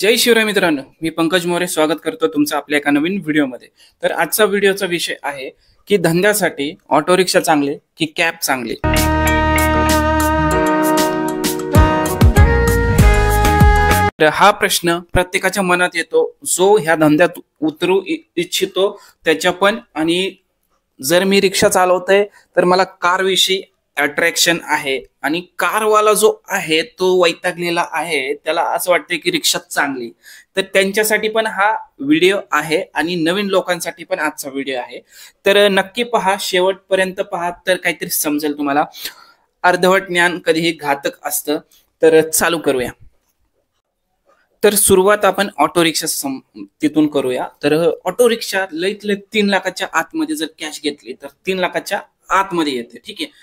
जय शिवराय मित्रांनो, मी पंकज मोरे स्वागत करतो तुमचं आपल्या एका नवीन व्हिडिओमध्ये। तर आजचा व्हिडिओचा विषय आहे की धंद्यासाठी ऑटो रिक्षा चांगले की कॅब चांगली। तर हा प्रश्न प्रत्येकाच्या मनात येतो जो ह्या धंद्यात उतरू इच्छितो त्याच्या पण। आणि जर मी रिक्षा चालवतोय तर मला कार विषयी अट्रॅक्शन आहे आणि कारवाला जो आहे तो वैतागलेला आहे, त्याला असं वाटतंय की रिक्षा चांगली। तर त्यांच्यासाठी पण हा व्हिडिओ आहे आणि नवीन लोकांसाठी पण आजचा व्हिडिओ आहे। तर नक्की पहा, शेवटपर्यंत पहा तर काहीतरी समजेल तुम्हाला। अर्धवट ज्ञान कधीही घातक असतं। तर चालू करूया। तर सुरुवात आपण ऑटो रिक्षा तिथून करूया। तर ऑटो रिक्षा लईत लई 3 लाखाच्या आतमध्ये जर कॅश घेतली तर 3 लाखाच्या आतमध्ये येते, ठीक आहे।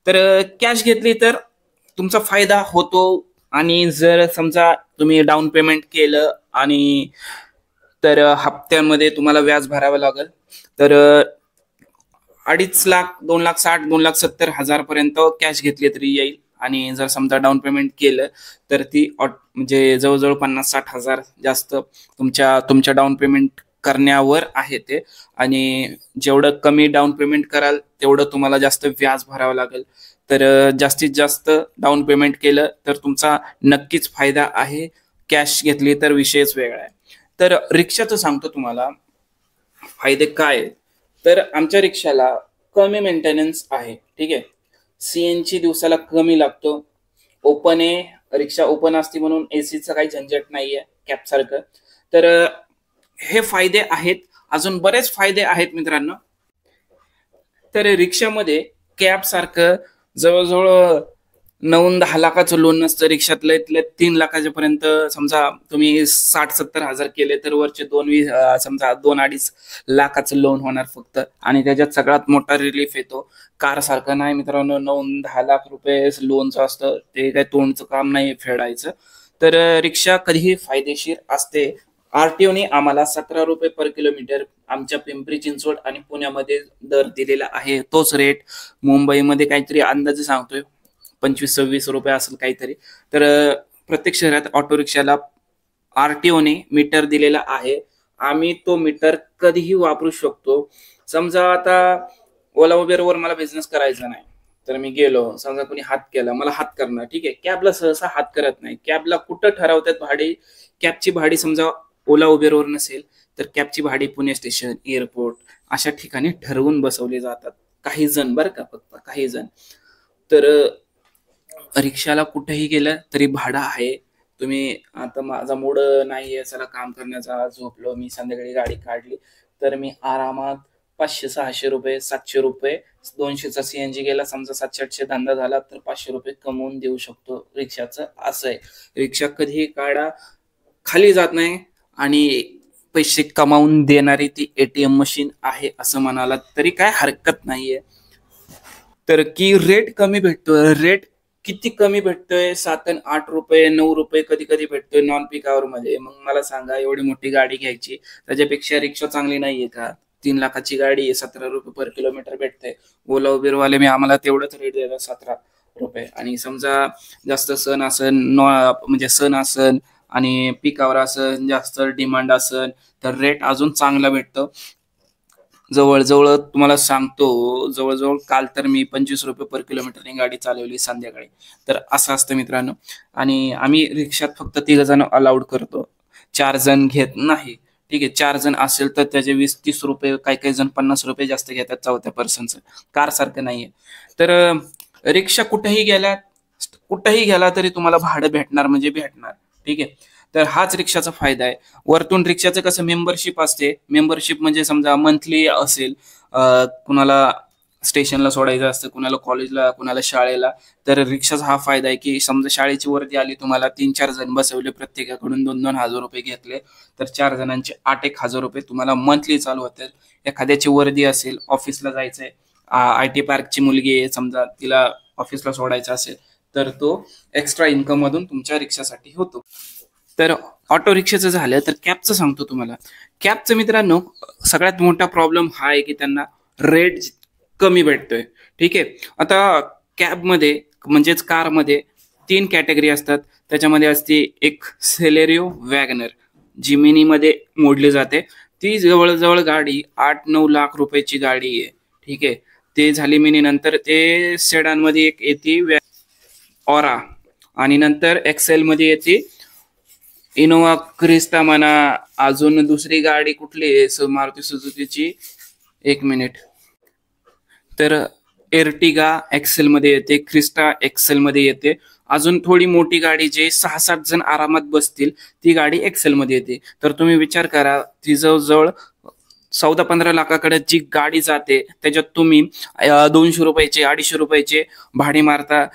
तर कॅश घेतली तर तुमचा फायदा होतो। आणि जर समजा तुम्ही डाऊन पेमेंट केलं आणि तर हप्त्यामध्ये तुम्हाला व्याज भरावं लागेल। तर 2.5 लाख, 2,60,000, 2,70,000 पर्यंत कॅश घेतली तरी येईल। आणि जर समजा डाऊन पेमेंट केलं तर ती म्हणजे जवळजवळ 50-60,000 जास्त तुमच्या डाऊन पेमेंट करण्यावर आहे ते। आणि जेवढं कमी डाऊन पेमेंट कराल तेवढं तुम्हाला जास्त व्याज भरावं लागेल। तर जास्तीत जास्त डाऊन पेमेंट केलं तर तुमचा नक्कीच फायदा आहे। कॅश घेतली तर विषयच वेगळा आहे। तर रिक्षाचं सांगतो तुम्हाला फायदे काय। तर आमच्या रिक्षाला कमी मेंटेनन्स आहे, ठीक आहे। सीएनजी दिवसाला कमी लागतो। ओपन आहे, रिक्षा ओपन असते म्हणून एसीचं काही झंझट नाहीये कॅब सारखं। तर हे फायदे आहेत। अजून बरेच फायदे आहेत मित्रांनो। तर रिक्षामध्ये कॅब सारखं जवळजवळ 9-10 लाखाचं लोन नसतं। रिक्षातलं इथले 3 लाखाच्या पर्यंत समजा तुम्ही 60-70,000 केले तर वरचे समजा 2-2.5 लाखाचं लोन होणार फक्त। आणि त्याच्यात सगळ्यात मोठा रिलीफ येतो। कार सारखं नाही मित्रांनो, 9-10 लाख रुपये लोनचं असतं, ते काही तोंडचं काम नाही फेडायचं। तर रिक्षा कधीही फायदेशीर असते। आरटीओने आम्हाला 17 रुपये पर किलोमीटर आमच्या पिंपरी चिंचवड आणि पुण्यामध्ये दर दिलेला आहे। तोच रेट मुंबईमध्ये काहीतरी अंदाजे सांगतोय 25-26 रुपये असेल काहीतरी। तर प्रत्येक शहरात ऑटो रिक्षाला आरटीओने मीटर दिलेला आहे। आम्ही तो मीटर कधीही वापरू शकतो। समजा आता ओला उबेरवर मला बिझनेस करायचा नाही तर मी गेलो, समजा कोणी हात केला, मला हात करणार, ठीक आहे। कॅबला सहसा हात करत नाही। कॅबला कुठं ठरवतात भाडी, कॅबची भाडी समजा ओला उबेरवर नसेल तर कॅबची भाडी पुणे स्टेशन, एअरपोर्ट अशा ठिकाणी ठरवून बसवले जातात काही जण, बरं का, फक्त काही जण। तर रिक्षाला कुठेही गेलं तरी भाडं आहे। तुम्ही आता माझा मूड नाहीये चला काम करण्याचा, झोपलो मी, संध्याकाळी गाडी काढली तर मी आरामात 500-600 रुपये, 700 रुपये, 200चा सीएनजी गेला, समजा 700-800 धंदा झाला तर 500 रुपये कमवून देऊ शकतो रिक्षाचं। असं आहे, रिक्षा कधीही काढा खाली जात नाही आणि पैसे कमावून देणारी ती एटीएम मशीन आहे असं म्हणाला तरी काय हरकत नाहीये। तर की रेट कमी भेटतोय, रेट किती कमी भेटतोय, 7-8 रुपये, 9 रुपये कधी कधी भेटतोय नॉन पीक आवर मध्ये। मग मला सांगा, एवढी मोठी गाडी घ्यायची त्याच्यापेक्षा रिक्षा चांगली नाहीये का? 3 लाखाची गाडी आहे, 17 रुपये पर किलोमीटर भेटते। ओला उबेरवाले मी आम्हाला तेवढंच रेट देतात, 17 रुपये। आणि समजा जास्त सण असन, म्हणजे सण असन आणि पीक आवर असन, जास्त डिमांड असन तर रेट अजून चांगला भेटतो। जवळजवळ तुम्हाला सांगतो, जवळजवळ काल तर मी 25 रुपये पर किलोमीटरने गाडी चालवली संध्याकाळी। तर असं असतं मित्रांनो। आणि आम्ही रिक्षात फक्त 3 जण अलाउड करतो, 4 जण घेत नाही, ठीक आहे। 4 जण असेल तर त्याचे 20-30 रुपये, काही काही जण 50 रुपये जास्त घेतात चौथ्या पर्सनचं। कार सारखं नाहीये। तर रिक्षा कुठेही गेला तरी तुम्हाला भाडं भेटणार म्हणजे भेटणार, ठीक आहे। तर हाच रिक्षाचा फायदा आहे। वरतून रिक्षाचं कसं मेंबरशिप असते, मेंबरशिप म्हणजे समजा मंथली असेल, कुणाला स्टेशनला सोडायचं असतं, कुणाला कॉलेजला, कुणाला शाळेला। तर रिक्षाचा हा फायदा आहे की समजा शाळेची वर्दी आली, तुम्हाला 3-4 जण बसवले, प्रत्येकाकडून 2-2 हजार रुपये घेतले तर 4 जणांचे 8-1 हजार रुपये तुम्हाला मंथली चालू होतील। एखाद्याची वर्दी असेल, ऑफिसला जायचंय, IT पार्कची मुलगी आहे समजा, तिला ऑफिसला सोडायचं असेल तर तो एक्स्ट्रा इन्कम मधून तुमच्या रिक्षासाठी होतो। तर ऑटो रिक्षाचं झालं तर कॅबचं सांगतो तुम्हाला। कॅबचं मित्रांनो सगळ्यात मोठा प्रॉब्लेम हा आहे की त्यांना रेट कमी भेटतोय, ठीक आहे। आता कॅबमध्ये म्हणजेच कारमध्ये 3 कॅटेगरी असतात. त्याच्यामध्ये असते एक सेलेरिओ वॅगनर, जी मिनीमध्ये मोडली जाते. ती जवळजवळ गाडी 8-9 लाख रुपयाची गाडी आहे. ठीक आहे, ते झाली मिनी. नंतर ते सेडान मध्ये एक येते ऑरा, आणि नंतर एक्सेल मध्ये येते इनोवा क्रिस्टा म्हणा. अजून दुसरी गाडी कुठली आहे मारुती सुझुकीची, 1 मिनिट, तर एर्टिगा एक्सेल मध्ये येते, क्रिस्टा एक्सेल मध्ये येते. अजून थोडी मोठी गाडी जे 6-7 जण आरामात बसतील ती गाडी एक्सेल मध्ये येते. तर तुम्ही विचार करा, ती जवळजवळ 14-15 लाखाकडे जी गाडी जाते, त्याच्यात तुम्ही 200 रुपयाचे 250 रुपयाचे भाडे मारता.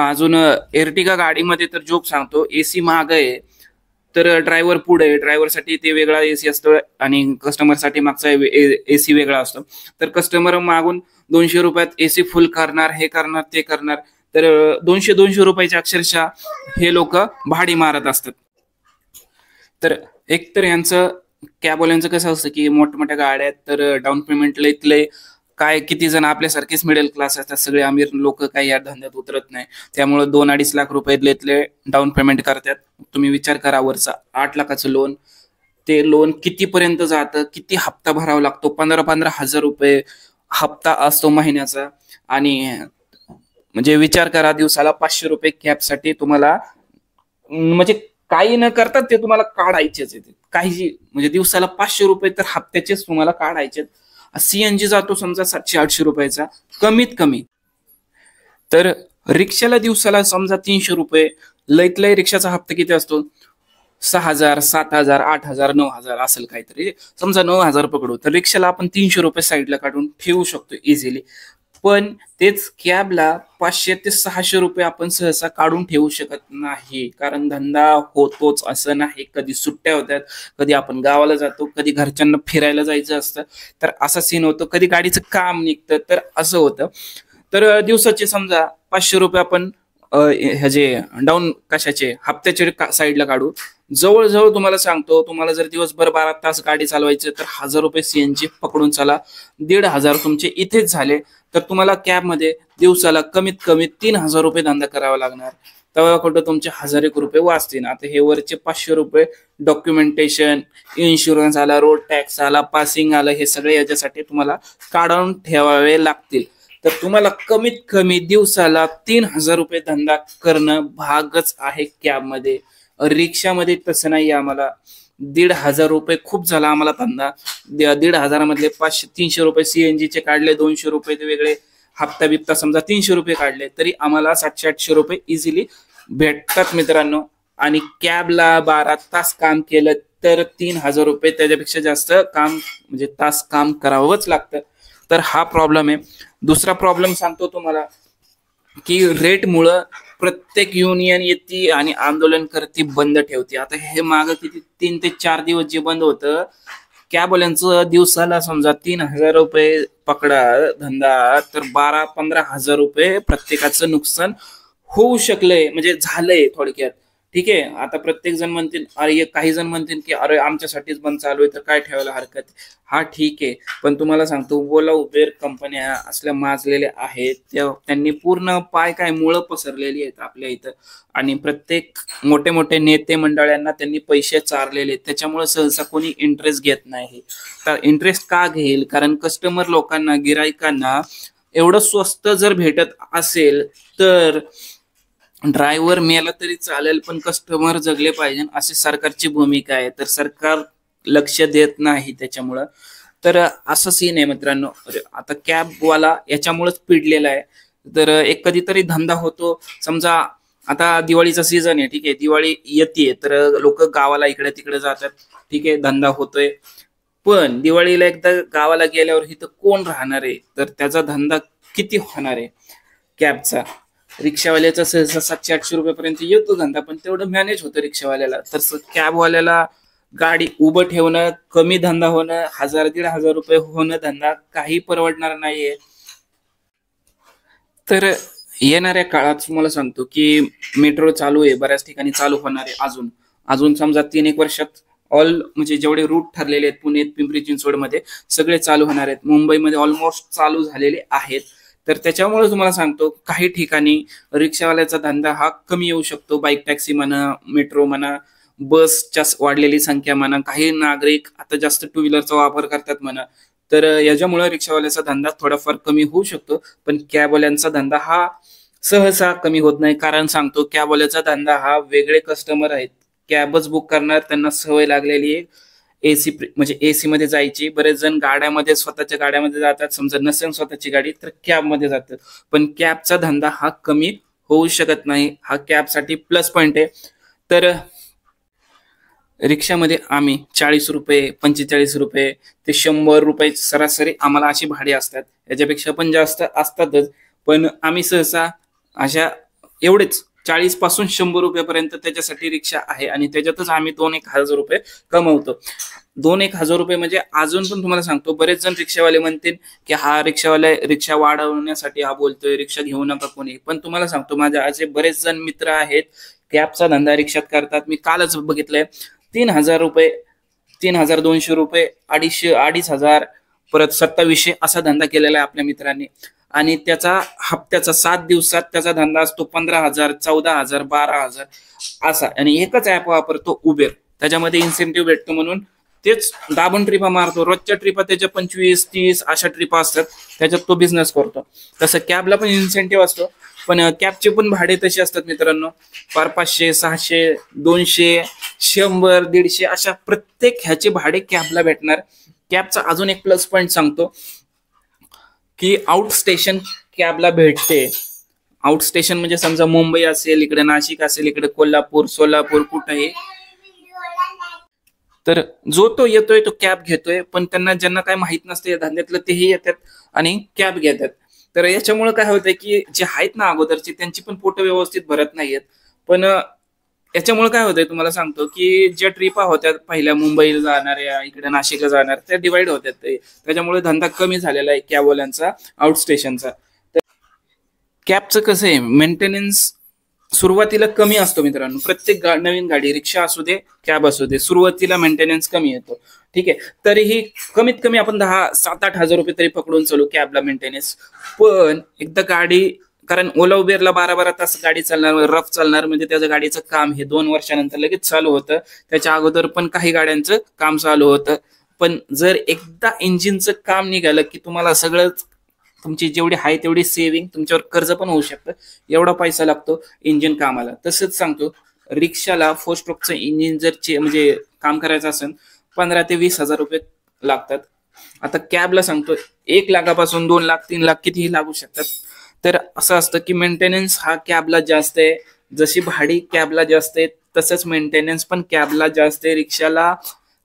अजून एर्टिगा गाडीमध्ये तर जोक सांगतो, एसी महाग आहे, तर ड्रायव्हर पुढे, ड्रायव्हरसाठी ते वेगळा एसी असतो आणि कस्टमरसाठी मागचा एसी वेगळा असतो. तर कस्टमर मागून 200 रुपयात एसी फुल करणार, हे करणार ते करणार, तर 200 रुपयाचे अक्षरशः हे लोक भाडी मारत असतात. तर एकतर यांचं कॅबवाल्यांचं कसं असतं की मोठमोठ्या गाड्या आहेत, तर डाऊन पेमेंट लय काय, किती जण आपल्यासारखेच मिडल क्लास असतात, सगळे अमीर लोक काही या धंद्यात उतरत नाही. त्यामुळे 2-2.5 लाख रुपये डाऊन पेमेंट करतात. तुम्ही विचार करा, वरचा 8 लाखाचं लोन, ते लोन कितीपर्यंत जातं, किती हप्ता भरावा लागतो, 15-15 हजार रुपये हप्ता असतो महिन्याचा. आणि म्हणजे विचार करा, दिवसाला 500 रुपये कॅबसाठी तुम्हाला, म्हणजे काही न करतात ते तुम्हाला काढायचेच येते. काही म्हणजे दिवसाला 500 रुपये तर हप्त्याचेच तुम्हाला काढायचे. सीएनजी जातो समजा 700-800 रुपयाचा कमीत कमी. तर रिक्षाला दिवसाला समजा 300 रुपये, लईत लई रिक्षाचा हप्ता किती असतो, 6,000, 7,000, 8,000, 9,000 असेल काहीतरी. समजा 9,000 पकडू, तर रिक्षाला आपण 300 रुपये साईडला काढून ठेवू शकतो इझिली. पण तेच कॅबला 500 ते 600 रुपये आपण सहसा काढून ठेवू शकत नाही, कारण धंदा होतोच असं नाही. कधी सुट्ट्या होतात, कधी आपण गावाला जातो, कधी घरच्यांना फिरायला जायचं असतं, तर असा सीन होतो. कधी गाडीचं काम निघतं, तर असं होतं. तर दिवसाचे समजा 500 रुपये आपण ह्याचे डाऊन कशाचे हप्त्याचे साईडला काढू. जवळजवळ तुम्हाला सांगतो, तुम्हाला जर दिवसभर 12 तास गाडी चालवायची तर 1,000 रुपये सीएनजी पकडून चला, 1,500 तुमचे इथेच झाले. तर तुम्हाला कॅबमध्ये दिवसाला कमीत कमी 3,000 रुपये धंदा करावा लागणार. तेव्हा कुठं तुमचे 1,000 रुपये वाचतील. आता हे वरचे 500 रुपये डॉक्युमेंटेशन, इन्शुरन्स आला, रोड टॅक्स आला, पासिंग आलं, हे सगळे याच्यासाठी तुम्हाला काढून ठेवावे लागतील. तर तुम्हाला कमीत कमी दिवसाला 3,000 रुपये धंदा करणं भागच आहे कॅबमध्ये. रिक्षामध्ये तसं नाही. आम्हाला 1,500 रुपये खूप झाला आम्हाला धंदा. 1,500 मधले 500-300 रुपये सीएनजीचे काढले, 200 रुपये ते वेगळे हप्ता बिप्ता समजा 300 रुपये काढले, तरी आम्हाला 700-800 रुपये इझिली भेटतात मित्रांनो. आणि कॅबला 12 तास काम केलं तर 3,000 रुपये, त्याच्यापेक्षा जास्त काम म्हणजे तास काम करावंच लागतं. तर हा प्रॉब्लेम आहे. दुसरा प्रॉब्लेम सांगतो तुम्हाला, की रेटमुळं प्रत्येक युनियन येते आणि आंदोलन करते, बंद ठेवते. आता हे मागं किती 3 ते 4 दिवस जे बंद होतं, कॅबवाल्यांचं दिवसाला समजा 3,000 रुपये पकडा धंदा, तर 12-15 हजार रुपये प्रत्येकाचं नुकसान होऊ शकलंय, म्हणजे झालंय थोडक्यात. ठीक आहे, आता प्रत्येक जण म्हणतील, अरे काही जण म्हणतील की अरे आमच्यासाठीच बंद चालू आहे तर काय ठेवायला हरकत. हा ठीक आहे, पण तुम्हाला सांगतो, ओला उबेर कंपन्या असल्या माजलेल्या आहेत, त्यांनी पूर्ण काय मुळं पसरलेली आहेत आपल्या इथं. आणि प्रत्येक मोठे मोठे नेते मंडळांना त्यांनी पैसे चारलेले आहेत. त्याच्यामुळे सहसा कोणी इंटरेस्ट घेत नाही. तर इंटरेस्ट का घेईल, कारण कस्टमर लोकांना, गिरायकांना एवढं स्वस्त जर भेटत असेल तर ड्रायव्हर मेला तरी चालेल, पण कस्टमर जगले पाहिजे, अशी सरकारची भूमिका आहे. तर सरकार लक्ष देत नाही त्याच्यामुळं. तर असं सीन आहे मित्रांनो. आता कॅबवाला याच्यामुळेच पिडलेला आहे. तर एक कधीतरी धंदा होतो. समजा आता दिवाळीचा सीझन आहे, ठीक आहे, दिवाळी येते, तर लोक गावाला इकडे तिकडे जातात, ठीक आहे, धंदा होतोय. पण दिवाळीला एकदा गावाला गेल्यावर इथं कोण राहणार आहे, तर त्याचा धंदा किती होणार आहे कॅबचा. रिक्षावाल्याचा सहसा 700-800 रुपयापर्यंत येतो धंदा, पण तेवढं मॅनेज होतं रिक्षावाल्याला. तर कॅबवाल्याला गाडी उभं ठेवणं, कमी धंदा होणं, 1,000-1,500 रुपये होणं धंदा काही परवडणार नाहीये. तर येणाऱ्या काळात तुम्हाला सांगतो की मेट्रो चालू आहे, बऱ्याच ठिकाणी चालू होणार आहे. अजून समजा 3-1 वर्षात म्हणजे जेवढे रूट ठरलेले आहेत पुणे, पिंपरी चिंचवड मध्ये सगळे चालू होणार आहेत. मुंबईमध्ये ऑलमोस्ट चालू झालेले आहेत. तर त्याच्यामुळे तुम्हाला सांगतो काही ठिकाणी रिक्षावाल्याचा धंदा हा कमी येऊ शकतो. बाईक टॅक्सी म्हणा, मेट्रो म्हणा, बसच्या वाढलेली संख्या म्हणा, काही नागरिक आता जास्त टू व्हीलरचा वापर करतात म्हणा. तर याच्यामुळे रिक्षावाल्याचा धंदा थोडाफार कमी होऊ शकतो. पण कॅबवाल्यांचा धंदा हा सहसा कमी होत नाही. कारण सांगतो, कॅबवाल्याचा धंदा हा वेगळे कस्टमर आहेत. कॅबच बुक करणार, त्यांना सवय लागलेली आहे एसी म्हणजे एसी मध्ये जायची. बरेच जण गाड्यामध्ये स्वतःच्या गाड्यामध्ये जातात. समजा नसेल स्वतःची गाडी तर कॅबमध्ये जातात. पण कॅबचा धंदा हा कमी होऊ शकत नाही. हा कॅबसाठी प्लस पॉइंट आहे. तर रिक्षामध्ये आम्ही 40 रुपये, 45 रुपये ते 100 रुपये सरासरी आम्हाला अशी भाडे असतात. याच्यापेक्षा पण जास्त असतातच. पण आम्ही सहसा अशा एवढेच 40 पासून 100 रुपयापर्यंत त्याच्यासाठी रिक्षा आहे आणि त्याच्यातच आम्ही 2-1 हजार रुपये कमवतो. 2-1 हजार रुपये म्हणजे अजून पण तुम्हाला सांगतो, बरेच जण रिक्षावाले म्हणतील की हा रिक्षावाले रिक्षा वाढवण्यासाठी हा बोलतोय, रिक्षा घेऊ नका कोणी. पण तुम्हाला सांगतो, माझे असे बरेच जण मित्र आहेत कॅबचा धंदा रिक्षात करतात. मी कालच बघितलंय 3,000 रुपये, 3,200 रुपये, 2,500 परत 2,700 असा धंदा केलेला आहे आपल्या मित्रांनी. आणि त्याचा हप्त्याचा 7 दिवसात त्याचा धंदा असतो 15,000, 14,000, 12,000 असा. आणि एकच ऍप वापरतो उबेर. त्याच्यामध्ये इन्सेंटिव्ह भेटतो म्हणून तेच दाबून ट्रिपा मारतो. रोजच्या ट्रिपा त्याच्या 25-30 अशा ट्रिपा असतात. त्याच्यात तो बिझनेस करतो. तसं कॅबला पण इन्सेंटिव्ह असतो. पण कॅबचे पण भाडे तसे असतात मित्रांनो. 500, 600, 200, 100, 150 अशा प्रत्येक ह्याचे भाडे कॅबला भेटणार. कॅबचा अजून एक प्लस पॉईंट सांगतो की आउट स्टेशन कॅबला भेटते. आउट स्टेशन म्हणजे समजा मुंबई असेल, इकडे नाशिक असेल, इकडे कोल्हापूर, सोलापूर, कुठेही, तर जो तो येतोय तो कॅब घेतोय. पण त्यांना ज्यांना काय माहित नसतं या धंद्यातलं तेही येतात आणि कॅब घेतात. तर याच्यामुळे काय होतंय की जे आहेत ना अगोदरची त्यांची पण पोट व्यवस्थित भरत नाहीयेत. पण याच्यामुळे काय होतंय तुम्हाला सांगतो की ज्या ट्रिपा होत्या पहिल्या मुंबईला जाणाऱ्या, इकडे नाशिकला जाणार, त्या डिवाइड होत्यात. त्याच्यामुळे धंदा कमी झालेला आहे कॅबवाल्यांचा, आउट स्टेशनचा. तर कॅबचं कसं आहे, मेंटेनन्स सुरुवातीला कमी असतो मित्रांनो. प्रत्येक नवीन गाडी, रिक्षा असू दे, कॅब असू दे, सुरुवातीला मेंटेनन्स कमी येतो. ठीक आहे. तरीही कमीत कमी आपण 7-8 हजार रुपये तरी पकडून चालू कॅबला मेंटेनन्स. पण एकदा गाडी, कारण ओला उबेरला 12-12 तास गाडी चालणार, रफ चालणार, म्हणजे त्याचं गाडीचं काम हे 2 वर्षानंतर लगेच चालू होतं. त्याच्या अगोदर पण काही गाड्यांचं काम चालू होतं. पण जर एकदा इंजिनचं काम निघालं की तुम्हाला सगळं, तुमची जेवढी आहे तेवढी सेव्हिंग, तुमच्यावर कर्ज पण होऊ शकतं. एवढा पैसा लागतो इंजिन कामाला. तसंच सांगतो, रिक्षाला 4 स्ट्रोकचं इंजिन जर म्हणजे काम करायचं असेल 15,000 ते 20,000 रुपये लागतात. आता कॅबला सांगतो 1 लाखापासून 2 लाख, 3 लाख कितीही लागू शकतात. तर असं असतं की मेंटेनन्स हा कॅबला जास्त आहे. जशी भाडी कॅबला जास्त आहे तसंच मेंटेनन्स पण कॅबला जास्त आहे. रिक्षाला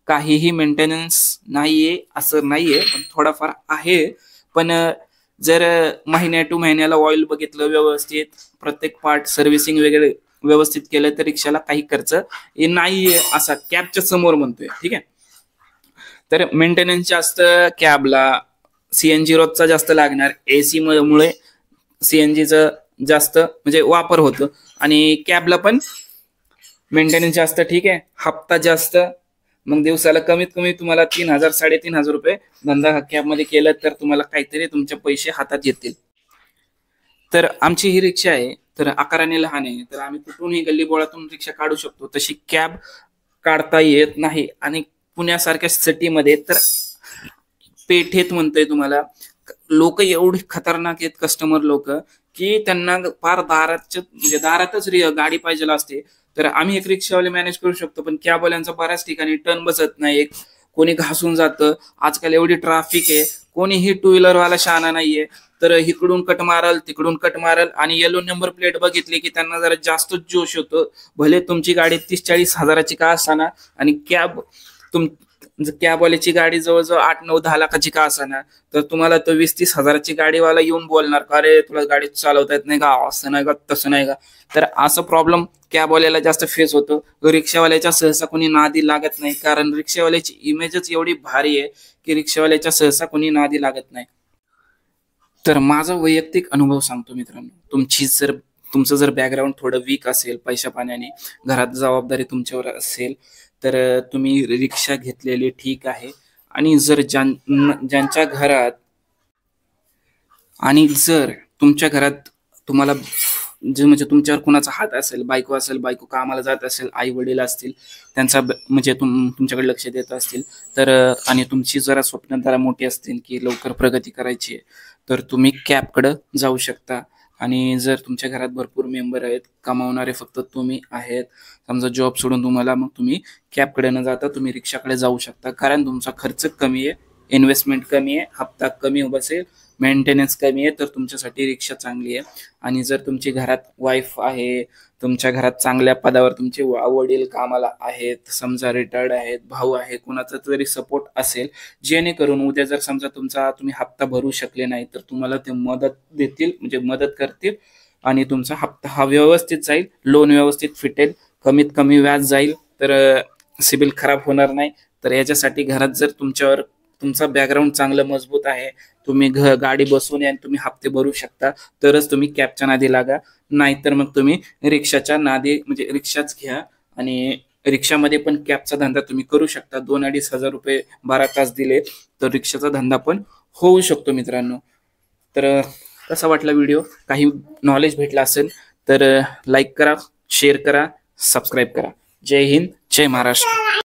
काहीही मेंटेनन्स नाहीये असं नाहीये, पण थोडाफार आहे. पण जर महिन्या टू महिन्याला ऑइल बघितलं व्यवस्थित, प्रत्येक पार्ट सर्व्हिसिंग वगैरे व्यवस्थित केलं तर रिक्षाला काही खर्च नाहीये असा कॅबच्या समोर म्हणतोय. ठीक आहे. तर मेंटेनन्स जास्त कॅबला, सीएनजी रोजचा जास्त लागणार, एसी मुळे सीएनजीचं जास्त म्हणजे वापर होतो. आणि कॅबला पण मेंटेनन्स जास्त. ठीक आहे. हप्ता जास्त. मग दिवसाला कमीत कमी तुम्हाला 3,000, 3,500 रुपये धंदा कॅबमध्ये केलं तर तुम्हाला काहीतरी तुमचे पैसे हातात येतील. तर आमची ही रिक्षा आहे, तर आकाराने लहान आहे, तर आम्ही कुठूनही गल्लीबोळातून रिक्षा काढू शकतो. तशी कॅब काढता येत नाही. आणि पुण्यासारख्या सिटीमध्ये तर पेठेत म्हणतोय तुम्हाला, लोक एवढी खतरनाक आहेत कस्टमर लोक की त्यांना फार म्हणजे दारातच गाडी पाहिजे असते. तर आम्ही एक रिक्षावाले मॅनेज करू शकतो. पण कॅबवाल्यांचा बऱ्याच ठिकाणी टर्न बसत नाही, कोणी घासून जातं. आजकाल एवढी ट्रॅफिक आहे, कोणीही टू व्हीलरवाला शहाणा नाहीये. तर इकडून कट मारल, तिकडून कट मारल, आणि येलो नंबर प्लेट बघितली की त्यांना जरा जास्तच जोश होतो. भले तुमची गाडी 30-40 हजाराची का असाना, आणि कॅबवाल्याची गाडी जवळजवळ 8-9-10 लाखाची का असाना, तर तुम्हाला तो 20-30 हजाराची गाडीवाला येऊन बोलणार का, अरे तुला गाडी चालवता येत नाही का, असं नाही का, तसं नाही का. तर असं प्रॉब्लेम कॅबवाल्याला जास्त फेस होतो. रिक्षावाल्याच्या सहसा कोणी नादी लागत नाही, कारण रिक्षावाल्याची इमेजच एवढी भारी आहे की रिक्षावाल्याच्या सहसा कोणी नादी लागत नाही. तर माझा वैयक्तिक अनुभव सांगतो मित्रांनो, तुमचं जर बॅकग्राऊंड थोडं वीक असेल, पैशा पाण्याने, घरात जबाबदारी तुमच्यावर असेल, तर तुम्ही रिक्षा घेतलेली ठीक आहे. आणि जर ज्यांच्या घरात आणि जर तुमच्या घरात तुम्हाला जे म्हणजे तुमच्यावर कुणाचा हात असेल, बायको कामाला जात असेल, आई वडील असतील, त्यांचा म्हणजे तुमच्याकडे लक्ष देत असतील, तर आणि तुमची जरा स्वप्न जरा मोठी असतील की लवकर प्रगती करायची आहे, तर तुम्ही कॅबकडे जाऊ शकता. आणि जर तुमच्या घरात भरपूर मेंबर आहेत, कमावणारे फक्त तुम्ही आहेत, समजा जॉब सोडून तुम्हाला, मग तुम्ही कॅबकडे न जाता तुम्ही रिक्षाकडे जाऊ शकता. कारण तुमचा खर्च कमी आहे, इन्व्हेस्टमेंट कमी आहे, हप्ता कमी बसेल, मेंटेनन्स कमी आहे, तर तुमच्यासाठी रिक्षा चांगली आहे. आणि जर तुमची घरात वाईफ आहे, तुमच्या घरात चांगल्या पदावर तुमचे वडील कामाला आहेत, समजा रिटायर्ड आहेत, भाऊ आहे, कुणाचा तरी सपोर्ट असेल, जेणेकरून उद्या जर समजा तुम्ही हप्ता भरू शकले नाही, तर तुम्हाला ते मदत देतील, म्हणजे मदत करतील आणि तुमचा हप्ता हा व्यवस्थित जाईल, लोन व्यवस्थित फिटेल, कमीत कमी व्याज जाईल, तर सिबिल खराब होणार नाही. तर याच्यासाठी घरात जर तुमचा बॅकग्राऊंड चांगलं मजबूत आहे, तुम्ही गाडी बसवून आणि तुम्ही हप्ते भरू शकता, तरच तुम्ही कॅबच्या नादी लागा. नाहीतर मग तुम्ही रिक्षाच्या नादी म्हणजे रिक्षाच घ्या. आणि रिक्षामध्ये पण कॅबचा धंदा तुम्ही करू शकता. 2,500-2,500 रुपये 12 तास दिले तर रिक्षाचा धंदा पण होऊ शकतो मित्रांनो. तर कसा वाटला व्हिडिओ? काही नॉलेज भेटला असेल तर लाईक करा, शेअर करा, सबस्क्राईब करा. जय हिंद, जय महाराष्ट्र.